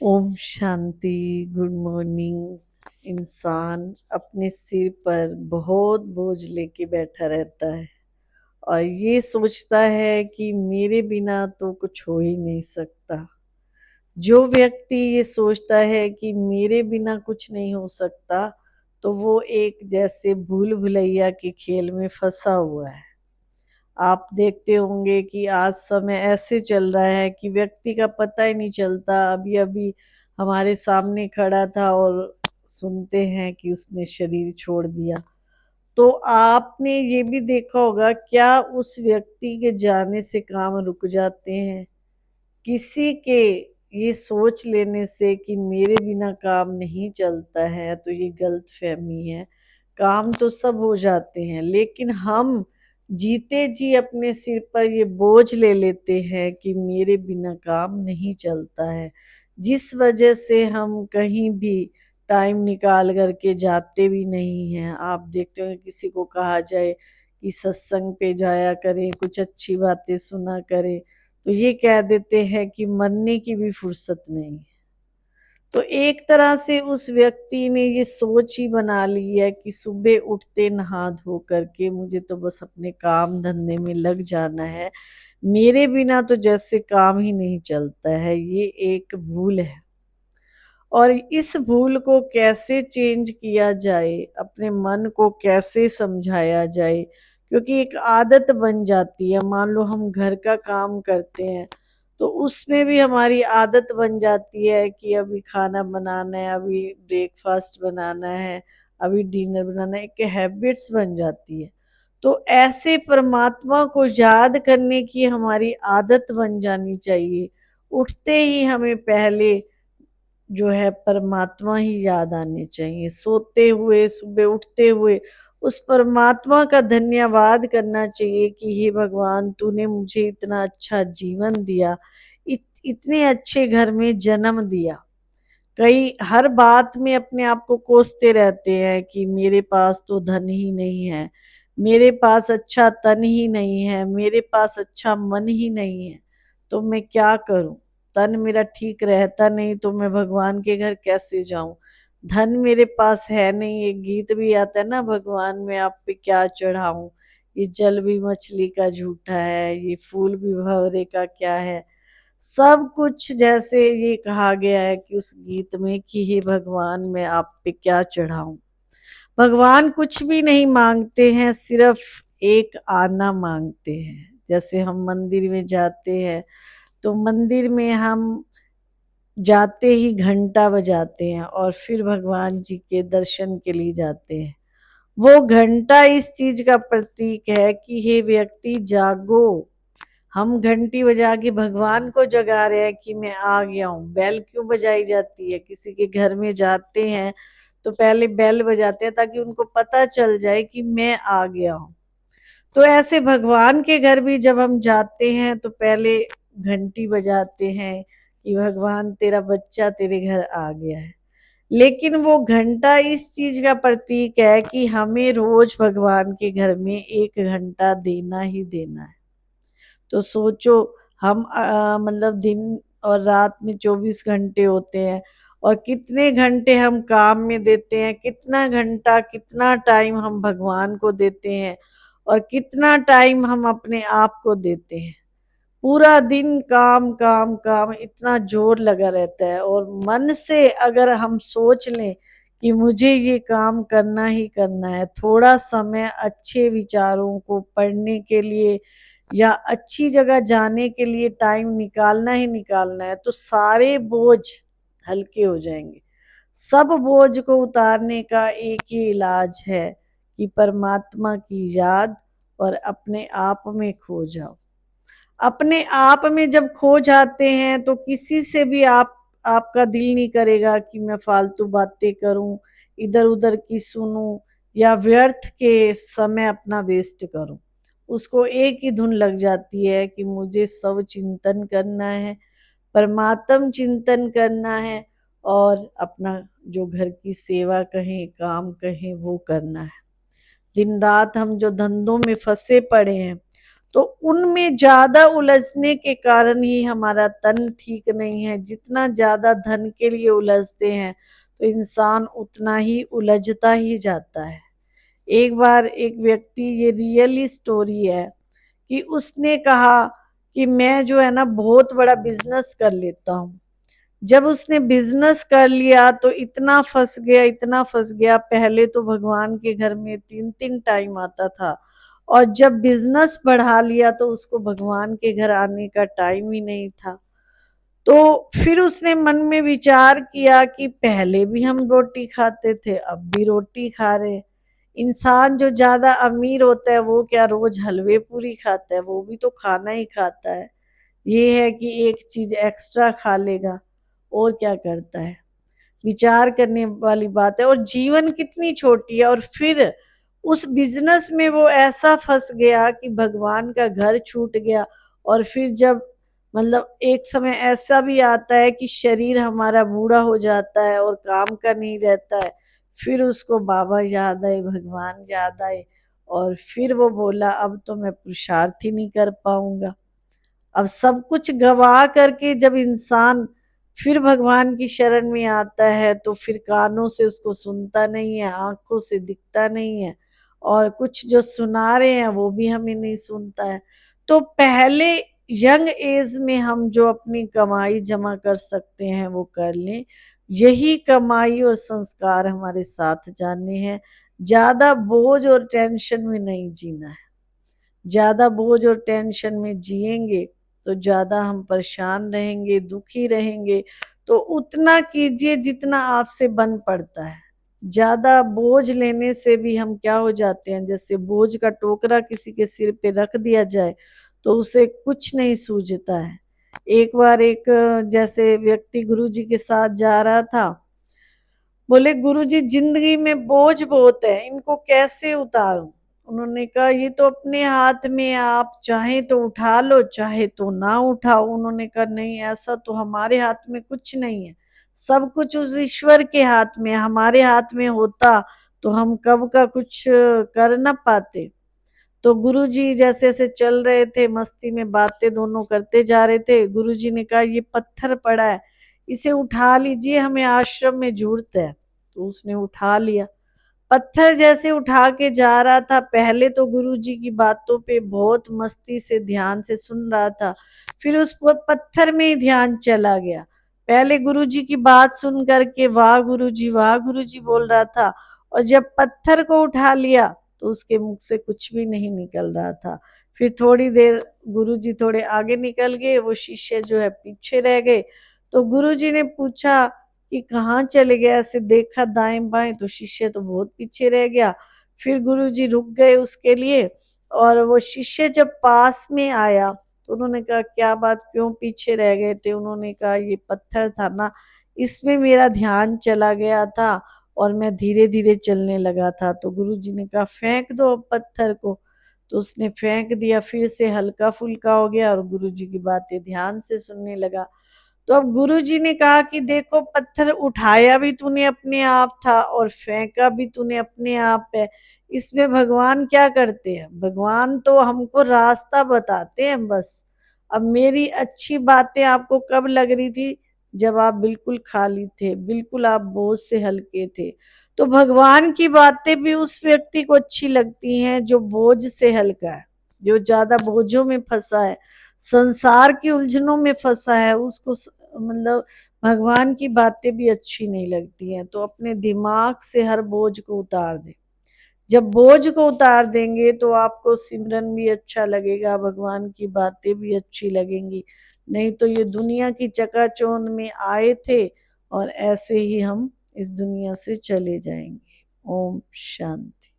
Om Shanti. Good morning. इंसान अपने सिर पर बहुत बोझ लेके बैठा रहता है और ये सोचता है कि मेरे बिना तो कुछ हो ही नहीं सकता। जो व्यक्ति ये सोचता है कि मेरे बिना कुछ नहीं हो सकता, तो वो एक जैसे भूल भुलैया के खेल में फंसा हुआ है। आप देखते होंगे कि आज समय ऐसे चल रहा है कि व्यक्ति का पता ही नहीं चलता। अभी अभी हमारे सामने खड़ा था और सुनते हैं कि उसने शरीर छोड़ दिया। तो आपने ये भी देखा होगा, क्या उस व्यक्ति के जाने से काम रुक जाते हैं? किसी के ये सोच लेने से कि मेरे बिना काम नहीं चलता है, तो ये गलत फहमी है। काम तो सब हो जाते हैं, लेकिन हम जीते जी अपने सिर पर ये बोझ ले लेते हैं कि मेरे बिना काम नहीं चलता है, जिस वजह से हम कहीं भी टाइम निकाल करके जाते भी नहीं हैं। आप देखते हो किसी को कहा जाए कि सत्संग पे जाया करें, कुछ अच्छी बातें सुना करें, तो ये कह देते हैं कि मरने की भी फुर्सत नहीं है। तो एक तरह से उस व्यक्ति ने ये सोच ही बना ली है कि सुबह उठते नहा धो करके मुझे तो बस अपने काम धंधे में लग जाना है, मेरे बिना तो जैसे काम ही नहीं चलता है। ये एक भूल है और इस भूल को कैसे चेंज किया जाए, अपने मन को कैसे समझाया जाए, क्योंकि एक आदत बन जाती है। मान लो हम घर का काम करते हैं तो उसमें भी हमारी आदत बन जाती है कि अभी खाना बनाना है, अभी ब्रेकफास्ट बनाना है, अभी डिनर बनाना है, एक हैबिट्स बन जाती है। तो ऐसे परमात्मा को याद करने की हमारी आदत बन जानी चाहिए। उठते ही हमें पहले जो है परमात्मा ही याद आने चाहिए। सोते हुए, सुबह उठते हुए उस परमात्मा का धन्यवाद करना चाहिए कि हे भगवान, तूने मुझे इतना अच्छा जीवन दिया, इतने अच्छे घर में जन्म दिया। कई हर बात में अपने आप को कोसते रहते हैं कि मेरे पास तो धन ही नहीं है, मेरे पास अच्छा तन ही नहीं है, मेरे पास अच्छा मन ही नहीं है, तो मैं क्या करूं? तन मेरा ठीक रहता नहीं तो मैं भगवान के घर कैसे जाऊं? धन मेरे पास है नहीं, एक गीत भी आता है ना, भगवान मैं आप पे क्या चढ़ाऊं, ये जल भी मछली का झूठा है, ये फूल भी भंवरे का क्या है। सब कुछ जैसे ये कहा गया है कि उस गीत में कि हे भगवान मैं आप पे क्या चढ़ाऊं। भगवान कुछ भी नहीं मांगते हैं, सिर्फ एक आना मांगते हैं। जैसे हम मंदिर में जाते हैं तो मंदिर में हम जाते ही घंटा बजाते हैं और फिर भगवान जी के दर्शन के लिए जाते हैं। वो घंटा इस चीज का प्रतीक है कि हे व्यक्ति जागो। हम घंटी बजा के भगवान को जगा रहे हैं कि मैं आ गया हूँ। बेल क्यों बजाई जाती है? किसी के घर में जाते हैं तो पहले बेल बजाते हैं ताकि उनको पता चल जाए कि मैं आ गया हूँ। तो ऐसे भगवान के घर भी जब हम जाते हैं तो पहले घंटी बजाते हैं कि भगवान तेरा बच्चा तेरे घर आ गया है। लेकिन वो घंटा इस चीज का प्रतीक है कि हमें रोज भगवान के घर में 1 घंटा देना ही देना है। तो सोचो, हम मतलब दिन और रात में 24 घंटे होते हैं और कितने घंटे हम काम में देते हैं, कितना घंटा कितना टाइम हम भगवान को देते हैं और कितना टाइम हम अपने आप को देते हैं। पूरा दिन काम काम काम इतना जोर लगा रहता है और मन से अगर हम सोच लें कि मुझे ये काम करना ही करना है, थोड़ा समय अच्छे विचारों को पढ़ने के लिए या अच्छी जगह जाने के लिए टाइम निकालना ही निकालना है, तो सारे बोझ हल्के हो जाएंगे। सब बोझ को उतारने का एक ही इलाज है कि परमात्मा की याद और अपने आप में खो जाओ। अपने आप में जब खो जाते हैं तो किसी से भी आपका दिल नहीं करेगा कि मैं फालतू बातें करूं, इधर उधर की सुनूं या व्यर्थ के समय अपना वेस्ट करूं। उसको एक ही धुन लग जाती है कि मुझे सब चिंतन करना है, परमात्म चिंतन करना है और अपना जो घर की सेवा कहें, काम कहें, वो करना है। दिन रात हम जो धंधों में फंसे पड़े हैं, तो उनमें ज़्यादा उलझने के कारण ही हमारा तन ठीक नहीं है। जितना ज़्यादा धन के लिए उलझते हैं तो इंसान उतना ही उलझता ही जाता है। एक बार एक व्यक्ति, ये रियली स्टोरी है, कि उसने कहा कि मैं जो है ना बहुत बड़ा बिजनेस कर लेता हूँ। जब उसने बिजनेस कर लिया तो इतना फंस गया, इतना फंस गया। पहले तो भगवान के घर में 3-3 टाइम आता था, और जब बिजनेस बढ़ा लिया तो उसको भगवान के घर आने का टाइम ही नहीं था। तो फिर उसने मन में विचार किया कि पहले भी हम रोटी खाते थे, अब भी रोटी खा रहे हैं। इंसान जो ज्यादा अमीर होता है वो क्या रोज हलवे पूरी खाता है? वो भी तो खाना ही खाता है। ये है कि एक चीज एक्स्ट्रा खा लेगा, और क्या करता है। विचार करने वाली बात है। और जीवन कितनी छोटी है। और फिर उस बिजनेस में वो ऐसा फंस गया कि भगवान का घर छूट गया। और फिर जब मतलब एक समय ऐसा भी आता है कि शरीर हमारा बूढ़ा हो जाता है और काम का नहीं रहता है, फिर उसको बाबा याद आए, भगवान याद आए, और फिर वो बोला अब तो मैं पुरुषार्थ ही नहीं कर पाऊंगा। अब सब कुछ गवा करके जब इंसान फिर भगवान की शरण में आता है तो फिर कानों से उसको सुनता नहीं है, आंखों से दिखता नहीं है, और कुछ जो सुना रहे हैं वो भी हमें नहीं सुनता है। तो पहले यंग एज में हम जो अपनी कमाई जमा कर सकते हैं वो कर लें। यही कमाई और संस्कार हमारे साथ जाने हैं। ज्यादा बोझ और टेंशन में नहीं जीना है। ज्यादा बोझ और टेंशन में जिएंगे तो ज्यादा हम परेशान रहेंगे, दुखी रहेंगे। तो उतना कीजिए जितना आपसे बन पड़ता है। ज्यादा बोझ लेने से भी हम क्या हो जाते हैं, जैसे बोझ का टोकरा किसी के सिर पे रख दिया जाए तो उसे कुछ नहीं सूझता है। एक बार एक जैसे व्यक्ति गुरुजी के साथ जा रहा था। बोले गुरुजी जिंदगी में बोझ बहुत है, इनको कैसे उतारूं? उन्होंने कहा ये तो अपने हाथ में है, आप चाहे तो उठा लो चाहे तो ना उठाओ। उन्होंने कहा नहीं, ऐसा तो हमारे हाथ में कुछ नहीं है। सब कुछ उस ईश्वर के हाथ में है। हमारे हाथ में होता तो हम कब का कुछ कर ना पाते। तो गुरुजी जैसे जैसे चल रहे थे, मस्ती में बातें दोनों करते जा रहे थे। गुरुजी ने कहा ये पत्थर पड़ा है, इसे उठा लीजिए, हमें आश्रम में जरूरत है। तो उसने उठा लिया। पत्थर जैसे उठा के जा रहा था, पहले तो गुरुजी की बातों पे बहुत मस्ती से ध्यान से सुन रहा था, फिर उस पत्थर में ही ध्यान चला गया। पहले गुरुजी की बात सुन करके वाह गुरुजी बोल रहा था, और जब पत्थर को उठा लिया तो उसके मुख से कुछ भी नहीं निकल रहा था। फिर थोड़ी देर गुरुजी थोड़े आगे निकल गए, वो शिष्य जो है पीछे रह गए। तो गुरुजी ने पूछा कि कहाँ चले गए, ऐसे देखा दाएं बाएं तो शिष्य तो बहुत पीछे रह गया। फिर गुरुजी रुक गए उसके लिए, और वो शिष्य जब पास में आया तो उन्होंने कहा क्या बात, क्यों पीछे रह गए थे? उन्होंने कहा ये पत्थर था ना, इसमें मेरा ध्यान चला गया था और मैं धीरे धीरे चलने लगा था। तो गुरुजी ने कहा फेंक दो अब पत्थर को। तो उसने फेंक दिया, फिर से हल्का फुल्का हो गया और गुरुजी की बातें ध्यान से सुनने लगा। तो अब गुरुजी ने कहा कि देखो पत्थर उठाया भी तूने अपने आप था और फेंका भी तूने अपने आप है। इसमें भगवान क्या करते हैं? भगवान तो हमको रास्ता बताते हैं बस। अब मेरी अच्छी बातें आपको कब लग रही थी? जब आप बिल्कुल खाली थे, बिल्कुल आप बोझ से हल्के थे। तो भगवान की बातें भी उस व्यक्ति को अच्छी लगती हैं जो बोझ से हल्का है, जो ज्यादा बोझों में फंसा है, संसार की उलझनों में फंसा है, उसको मतलब भगवान की बातें भी अच्छी नहीं लगती हैं। तो अपने दिमाग से हर बोझ को उतार दे। जब बोझ को उतार देंगे तो आपको सिमरन भी अच्छा लगेगा, भगवान की बातें भी अच्छी लगेंगी। नहीं तो ये दुनिया की चकाचौंध में आए थे और ऐसे ही हम इस दुनिया से चले जाएंगे। ओम शांति।